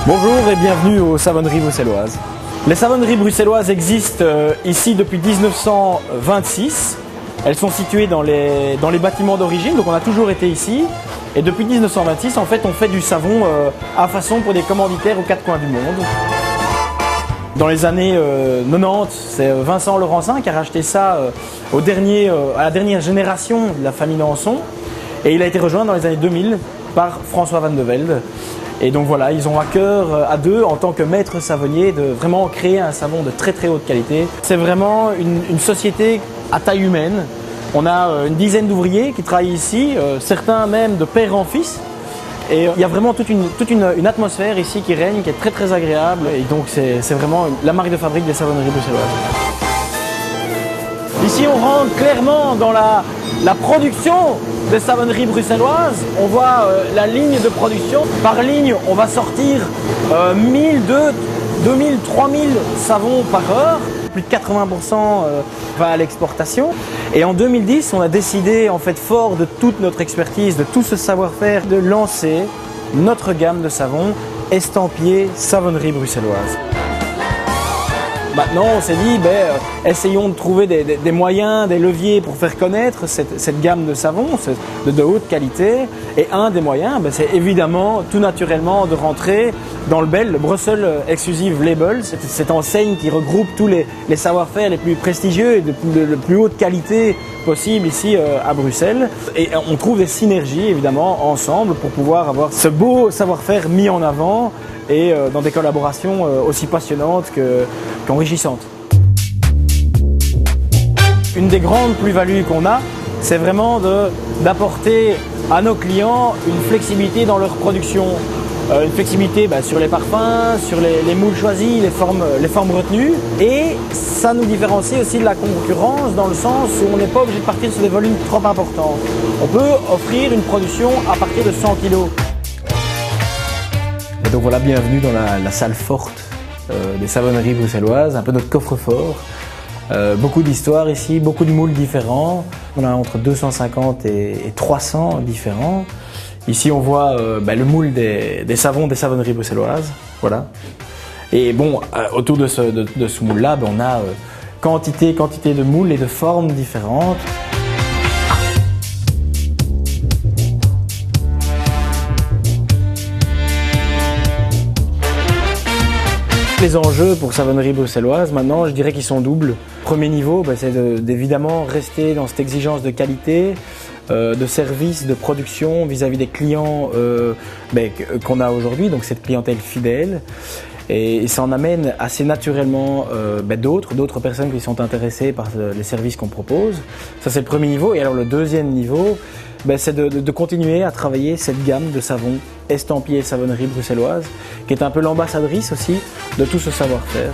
Bonjour et bienvenue aux savonneries bruxelloises. Les savonneries bruxelloises existent ici depuis 1926. Elles sont situées dans les bâtiments d'origine, donc on a toujours été ici. Et depuis 1926, en fait, on fait du savon à façon pour des commanditaires aux quatre coins du monde. Dans les années 90, c'est Vincent Laurencin qui a racheté ça à la dernière génération de la famille Nanson. Et il a été rejoint dans les années 2000 par François Van de Velde. Et donc voilà, ils ont à cœur à deux, en tant que maître savonnier, de vraiment créer un savon de très très haute qualité. C'est vraiment une société à taille humaine. On a une dizaine d'ouvriers qui travaillent ici, certains même de père en fils. Et il y a vraiment toute une atmosphère ici qui règne, qui est très très agréable. Et donc c'est vraiment la marque de fabrique des savonneries bruxelloises. Ici on rentre clairement dans la production des savonneries bruxelloises. On voit la ligne de production. Par ligne, on va sortir 1000, 2000, 3000 savons par heure. Plus de 80% va à l'exportation. Et en 2010, on a décidé, en fait, fort de toute notre expertise, de tout ce savoir-faire, de lancer notre gamme de savons estampillés savonnerie bruxelloise. Maintenant, on s'est dit, essayons de trouver des moyens, des leviers pour faire connaître cette gamme de savons de haute qualité. Et un des moyens, c'est évidemment, tout naturellement, de rentrer dans le BEL, le Brussels Exclusive Label, cette enseigne qui regroupe tous les savoir-faire les plus prestigieux et de plus haute qualité possible ici à Bruxelles. Et on trouve des synergies, évidemment, ensemble pour pouvoir avoir ce beau savoir-faire mis en avant et dans des collaborations aussi passionnantes qu'enrichissantes. Une des grandes plus-values qu'on a, c'est vraiment d'apporter à nos clients une flexibilité dans leur production. Une flexibilité sur les parfums, sur les moules choisis, les formes retenues. Et ça nous différencie aussi de la concurrence dans le sens où on n'est pas obligé de partir sur des volumes trop importants. On peut offrir une production à partir de 100 kg. Et donc voilà, bienvenue dans la salle forte des savonneries bruxelloises, un peu notre coffre-fort. Beaucoup d'histoires ici, beaucoup de moules différents. On a entre 250 et 300 différents. Ici, on voit le moule des savons des savonneries bruxelloises. Voilà. Et bon, autour de ce moule-là, on a quantité de moules et de formes différentes. Les enjeux pour savonnerie bruxelloise, maintenant, je dirais qu'ils sont doubles. Premier niveau, c'est d'évidemment rester dans cette exigence de qualité, de service, de production vis-à-vis des clients qu'on a aujourd'hui, donc cette clientèle fidèle. Et ça en amène assez naturellement d'autres personnes qui sont intéressées par les services qu'on propose. Ça, c'est le premier niveau. Et alors le deuxième niveau, c'est de continuer à travailler cette gamme de savons estampillés savonnerie bruxelloise, qui est un peu l'ambassadrice aussi de tout ce savoir-faire.